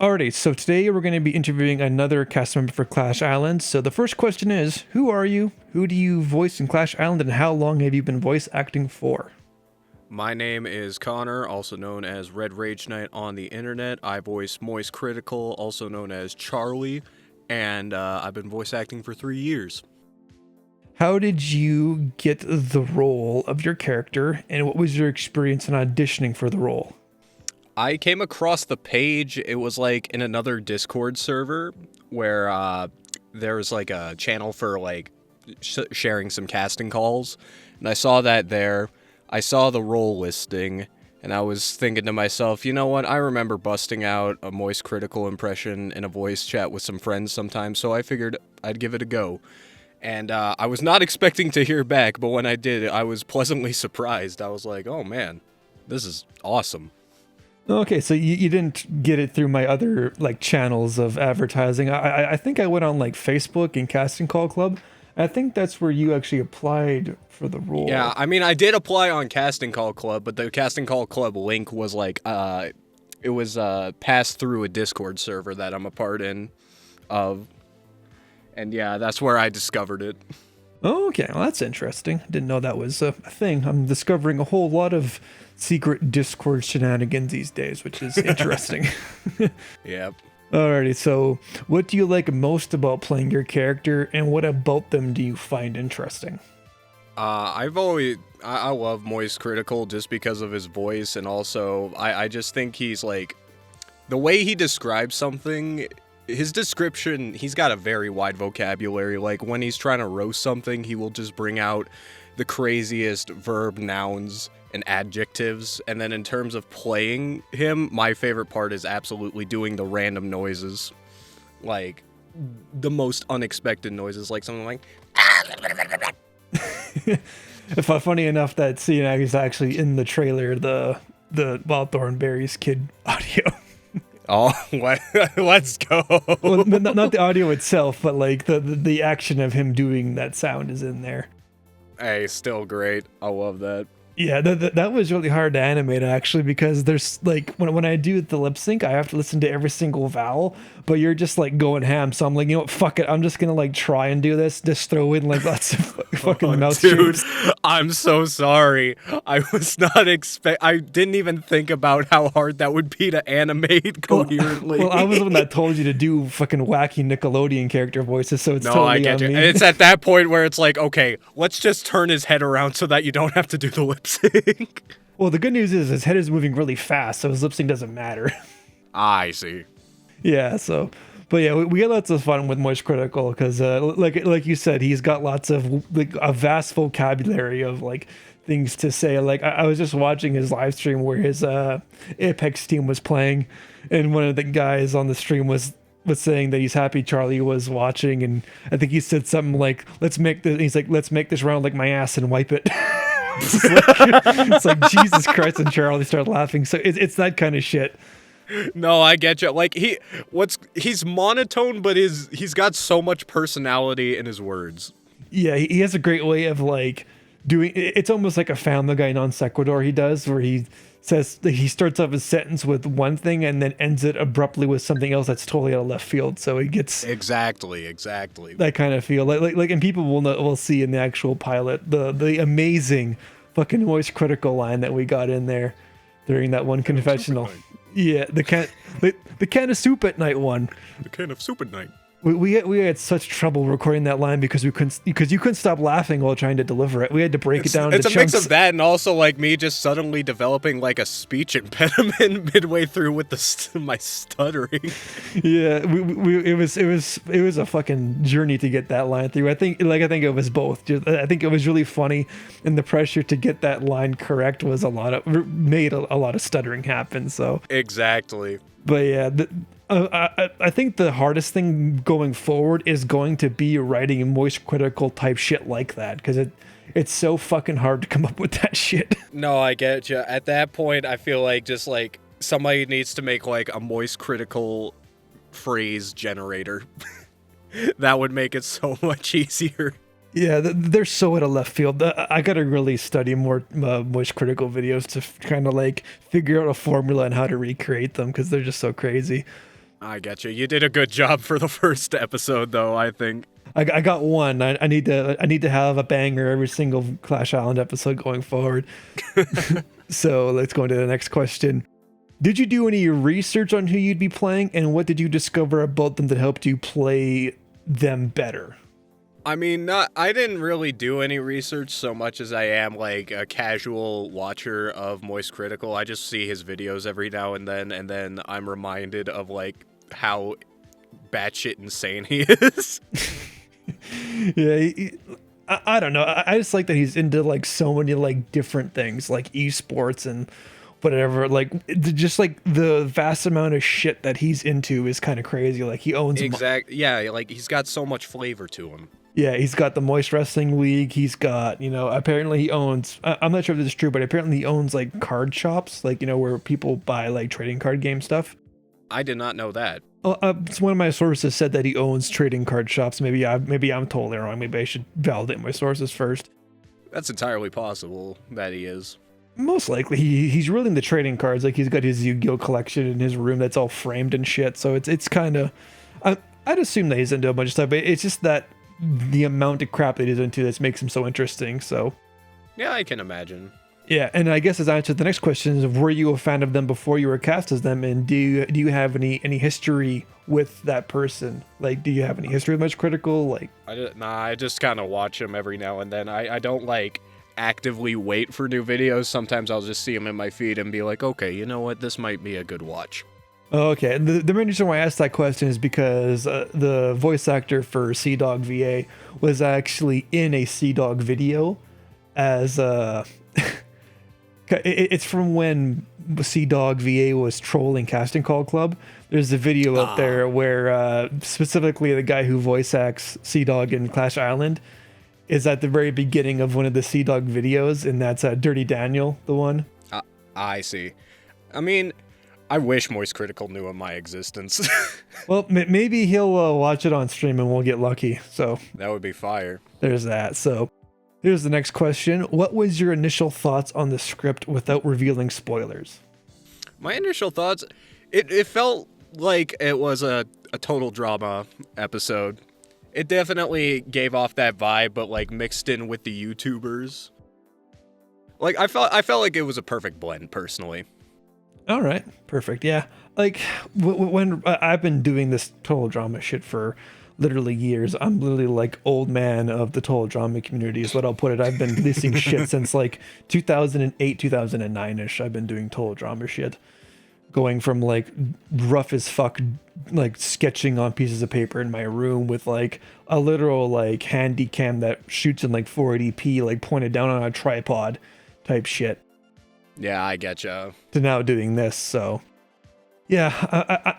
Alrighty, so today we're going to be interviewing another cast member for Clash Island. So the first question is, who are you? Who do you voice in Clash Island, and how long have you been voice acting for? My name is Connor, also known as RedRageKnight on the internet. I voice Moist Critical, also known as Charlie, and I've been voice acting for 3 years. How did you get the role of your character, and what was your experience in auditioning for the role? I came across the page. It was like in another Discord server where there was like a channel for like sharing some casting calls, and I saw that there. I saw the role listing, and I was thinking to myself, you know what? I remember busting out a Moist Critical impression in a voice chat with some friends sometimes, so I figured I'd give it a go. And I was not expecting to hear back, but when I did, I was pleasantly surprised. I was like, oh man, this is awesome. Okay, so you didn't get it through my other like channels of advertising. I think I went on like Facebook and Casting Call Club. I think that's where you actually applied for the role. Yeah, I mean, I did apply on Casting Call Club, but the Casting Call Club link was like, it was passed through a Discord server that I'm a part of. And yeah, that's where I discovered it. Oh, okay. Well, that's interesting. Didn't know that was a thing. I'm discovering a whole lot of secret Discord shenanigans these days, which is interesting. Yep. Alrighty, so what do you like most about playing your character, and what about them do you find interesting? I love Moist Critical just because of his voice, and also I just think he's like, the way he describes something, his description, he's got a very wide vocabulary. Like when he's trying to roast something, he will just bring out the craziest verb, nouns, and adjectives. And then in terms of playing him, my favorite part is absolutely doing the random noises. Like the most unexpected noises, like something like Funny enough, that scene is actually in the trailer, the Wild Thornberry's kid audio. Oh, let's go. Well, not the audio itself, but like the action of him doing that sound is in there. Hey, still great. I love that. Yeah, that was really hard to animate actually, because there's like when I do the lip sync, I have to listen to every single vowel, but you're just like going ham. So I'm like, you know what, fuck it, I'm just gonna like try and do this, just throw in like lots of fucking mouth dude, shapes. I'm so sorry. I was not I didn't even think about how hard that would be to animate coherently. Well, I was the one that told you to do fucking wacky Nickelodeon character voices, so it's totally I get on you. me. It's at that point where it's like, okay, let's just turn his head around so that you don't have to do the lip sync. Well, the good news is his head is moving really fast, so his lip sync doesn't matter. I see. Yeah, so, but yeah, we get lots of fun with Moist Critical because, like you said, he's got lots of like a vast vocabulary of like things to say. Like I was just watching his live stream where his Apex team was playing, and one of the guys on the stream was saying that he's happy Charlie was watching, and I think he said something like, "Let's make this." He's like, "Let's make this round like my ass and wipe it." It's like Jesus Christ, and Charlie started laughing. So it's that kind of shit. No, I get you. Like he's monotone, but he's got so much personality in his words. Yeah, he has a great way of like doing. It's almost like a Family Guy non sequitur he does, where he says he starts off his sentence with one thing and then ends it abruptly with something else that's totally out of left field. So he gets exactly that kind of feel. Like, and people will see in the actual pilot the amazing fucking Moist Critical line that we got in there during that one confessional. Yeah, the can of soup at night one. The can of soup at night. We had such trouble recording that line because you couldn't stop laughing while trying to deliver it. We had to break it down. It's into a mix chunks. of that and also like me just suddenly developing like a speech impediment midway through with my stuttering. Yeah, it was a fucking journey to get that line through. I think it was both. I think it was really funny, and the pressure to get that line correct was made a lot of stuttering happen. So exactly. But yeah, I think the hardest thing going forward is going to be writing Moist Critical type shit like that, because it's so fucking hard to come up with that shit. No, I get you. At that point, I feel like just like somebody needs to make like a Moist Critical phrase generator. That would make it so much easier. Yeah, they're so out of left field. I gotta really study more Moist Critical videos to kind of like figure out a formula and how to recreate them, because they're just so crazy. I get you. You did a good job for the first episode, though, I think. I got one. I need to have a banger every single Clash Island episode going forward. So let's go into the next question. Did you do any research on who you'd be playing, and what did you discover about them that helped you play them better? I mean, I didn't really do any research so much as I am like a casual watcher of Moist Critical. I just see his videos every now and then I'm reminded of like how batshit insane he is. Yeah, I don't know. I just like that he's into like so many like different things, like esports and whatever. Like just like the vast amount of shit that he's into is kind of crazy. Like he owns yeah, like he's got so much flavor to him. Yeah, he's got the Moist Wrestling League. He's got, apparently he owns, I'm not sure if this is true, but apparently he owns like card shops, like, where people buy like trading card game stuff. I did not know that. One of my sources said that he owns trading card shops. Maybe I'm totally wrong. Maybe I should validate my sources first. That's entirely possible that he is. Most likely. He's really into trading cards. Like he's got his Yu-Gi-Oh collection in his room that's all framed and shit. So it's kind of, I'd assume that he's into a bunch of stuff, but it's just that the amount of crap that he's into that makes him so interesting. So yeah, I can imagine. Yeah, and I guess as I answer the next question is, were you a fan of them before you were cast as them, and do you have any history with that person? Like, do you have any history with Much Critical? Like, I just kind of watch them every now and then. I don't like actively wait for new videos. Sometimes I'll just see them in my feed and be like, okay, you know what, this might be a good watch. Okay, the main reason why I asked that question is because the voice actor for Sea Dog VA was actually in a Sea Dog video as it's from when Sea Dog VA was trolling Casting Call Club. There's a video out there where specifically the guy who voice acts Sea Dog in Clash Island is at the very beginning of one of the Sea Dog videos, and that's Dirty Daniel, the one. I see. I mean, I wish Moist Critical knew of my existence. Well, maybe he'll watch it on stream and we'll get lucky. So that would be fire. There's that. So here's the next question. What was your initial thoughts on the script without revealing spoilers? My initial thoughts, it felt like it was a total drama episode. It definitely gave off that vibe, but like mixed in with the YouTubers. Like I felt like it was a perfect blend, personally. All right, perfect. Yeah, like when I've been doing this total drama shit for literally years. I'm literally like old man of the total drama community is what I'll put it. I've been releasing shit since like 2008, 2009-ish. I've been doing total drama shit. Going from like rough as fuck, like sketching on pieces of paper in my room with like a literal like handy cam that shoots in like 480p, like pointed down on a tripod type shit. Yeah, I getcha. To now doing this, so yeah,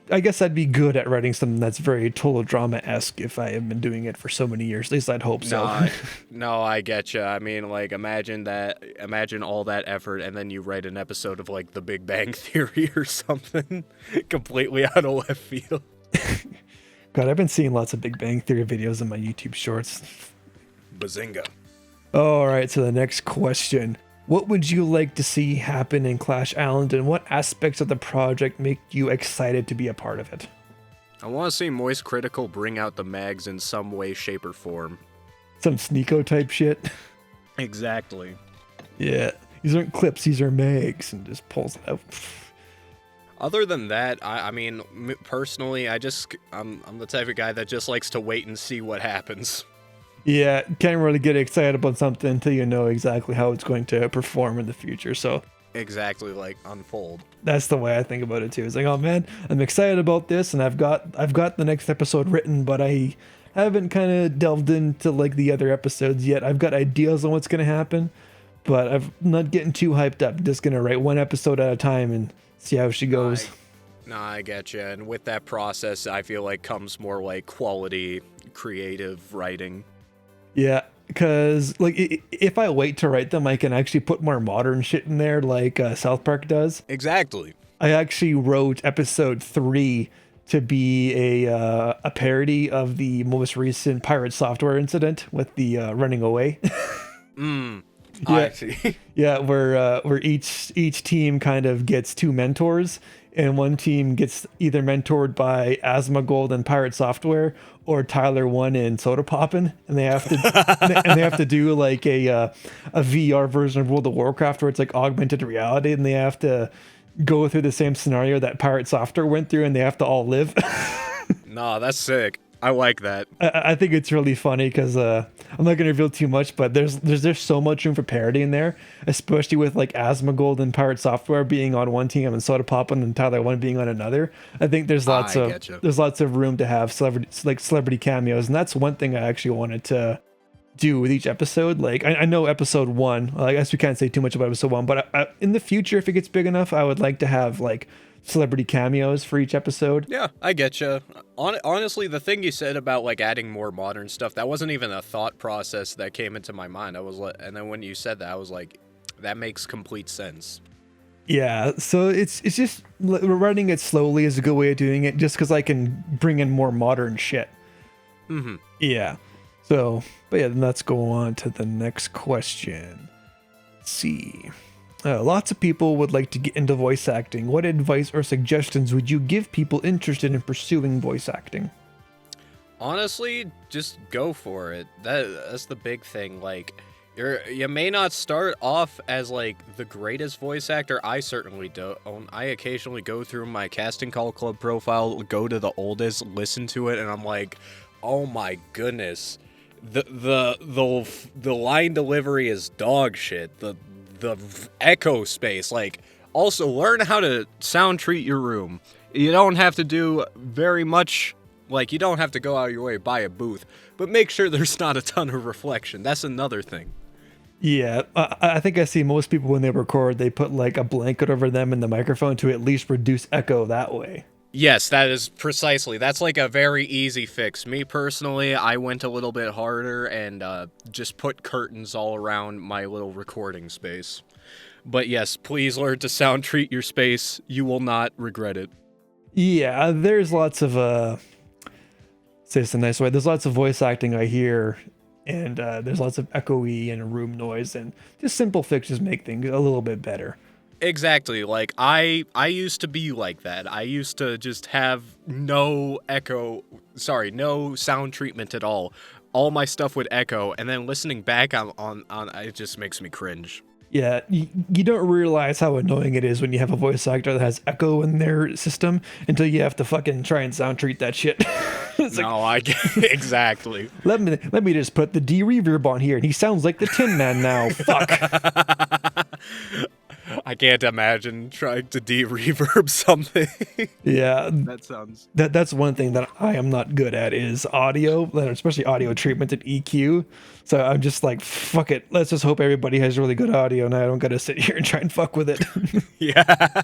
I guess I'd be good at writing something that's very total drama-esque if I have been doing it for so many years. At least I'd hope so. No, I getcha. I mean, like, imagine all that effort, and then you write an episode of, like, The Big Bang Theory or something completely out of left field. God, I've been seeing lots of Big Bang Theory videos in my YouTube shorts. Bazinga. All right, so the next question. What would you like to see happen in Clash Island, and what aspects of the project make you excited to be a part of it? I want to see Moist Critical bring out the mags in some way, shape, or form. Some Sneeko type shit? Exactly. Yeah, these aren't clips, these are mags, and just pulls it out. Other than that, I mean, personally, I'm the type of guy that just likes to wait and see what happens. Yeah, can't really get excited about something until you know exactly how it's going to perform in the future. So exactly, like unfold. That's the way I think about it too. It's like, oh man, I'm excited about this, and I've got the next episode written, but I haven't kind of delved into like the other episodes yet. I've got ideas on what's gonna happen, but I'm not getting too hyped up. I'm just gonna write one episode at a time and see how she goes. I get you. And with that process, I feel like comes more like quality, creative writing. Yeah, because like if I wait to write them, I can actually put more modern shit in there, like South Park does. Exactly. I actually wrote episode 3 to be a parody of the most recent pirate software incident with the running away. Yeah. I see. Yeah, where each team kind of gets 2 mentors, and one team gets either mentored by Asmongold and Pirate Software or Tyler One and Soda Poppin', and they have to and they have to do like a VR version of World of Warcraft where it's like augmented reality, and they have to go through the same scenario that Pirate Software went through, and they have to all live. Nah, that's sick. I like that. I think it's really funny because I'm not going to reveal too much, but there's so much room for parody in there, especially with like Asmongold and Pirate Software being on one team and Soda Poppin' and Tyler One being on another. I think there's lots of room to have celebrity cameos, and that's one thing I actually wanted to do with each episode. Like I know episode 1, I guess we can't say too much about episode 1, but in the future, if it gets big enough, I would like to have like celebrity cameos for each episode. Yeah, I get you. Honestly, the thing you said about like adding more modern stuff, that wasn't even a thought process that came into my mind. And then when you said that, I was like, that makes complete sense. Yeah, so it's just writing it slowly is a good way of doing it, just because I can bring in more modern shit. Mm-hmm. Yeah. So, but yeah, then let's go on to the next question. Let's see. Lots of people would like to get into voice acting. What advice or suggestions would you give people interested in pursuing voice acting? Honestly, just go for it. That's the big thing. Like, you may not start off as like the greatest voice actor. I certainly don't. I occasionally go through my casting call club profile, go to the oldest, listen to it, and I'm like, oh my goodness, the line delivery is dog shit. The echo space. Like, also learn how to sound treat your room. You don't have to do very much. Like, you don't have to go out of your way to buy a booth, but make sure there's not a ton of reflection. That's another thing. Yeah, I think I see most people when they record, they put like a blanket over them in the microphone to at least reduce echo that way. Yes, that is precisely. That's like a very easy fix. Me personally, I went a little bit harder and just put curtains all around my little recording space. But yes, please learn to sound treat your space. You will not regret it. Yeah, there's lots of say this a nice way. There's lots of voice acting I hear, and there's lots of echoey and room noise, and just simple fixes make things a little bit better. Exactly. Like, I used to be like that. I used to just have no sound treatment at all. All my stuff would echo, and then listening back on it just makes me cringe. Yeah, you don't realize how annoying it is when you have a voice actor that has echo in their system until you have to fucking try and sound treat that shit. Exactly. Let me just put the D-reverb on here, and he sounds like the Tin Man now. Fuck. I can't imagine trying to de-reverb something. Yeah, that's one thing that I am not good at is audio, especially audio treatment and EQ. So I'm just like, fuck it. Let's just hope everybody has really good audio, and I don't gotta sit here and try and fuck with it. Yeah.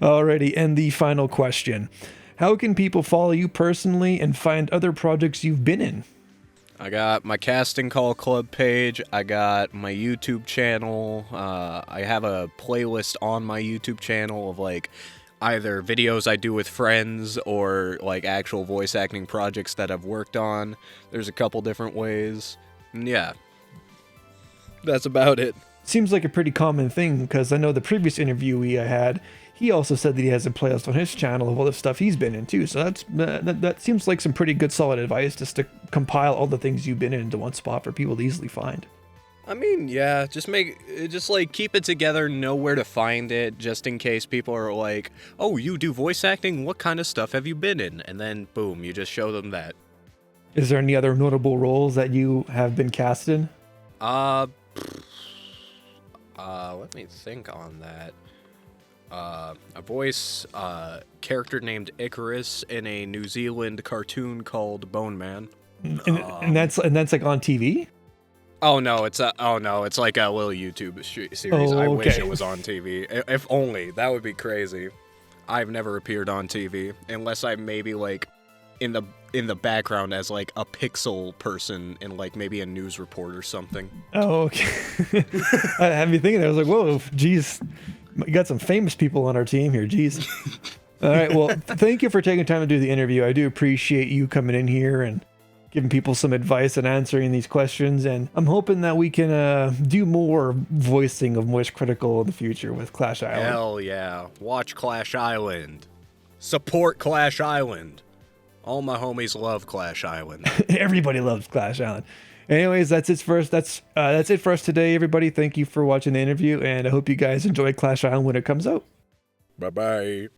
Alrighty, and the final question: how can people follow you personally and find other projects you've been in? I got my casting call club page. I got my YouTube channel. I have a playlist on my YouTube channel of like either videos I do with friends or like actual voice acting projects that I've worked on. There's a couple different ways. And yeah, that's about it. Seems like a pretty common thing because I know the previous interviewee I had, he also said that he has a playlist on his channel of all the stuff he's been in too. So that seems like some pretty good solid advice just to compile all the things you've been in into one spot for people to easily find. I mean, yeah, just keep it together, know where to find it, just in case people are like, oh, you do voice acting? What kind of stuff have you been in? And then, boom, you just show them that. Is there any other notable roles that you have been cast in? Let me think on that. A voice character named Icarus in a New Zealand cartoon called Bone Man. And that's like on TV? Oh no, it's like a little YouTube series. I wish it was on TV. If only, that would be crazy. I've never appeared on TV unless I'm maybe like in the background as like a pixel person in like maybe a news report or something. Oh, okay. I had me thinking. I was like, whoa, geez. We got some famous people on our team here. Jeez. All right. Well, thank you for taking time to do the interview. I do appreciate you coming in here and giving people some advice and answering these questions. And I'm hoping that we can do more voicing of Moist Critical in the future with Clash Island. Hell yeah. Watch Clash Island. Support Clash Island. All my homies love Clash Island. Everybody loves Clash Island. Anyways, that's it for us. That's it for us today, everybody. Thank you for watching the interview, and I hope you guys enjoy Clash Island when it comes out. Bye-bye.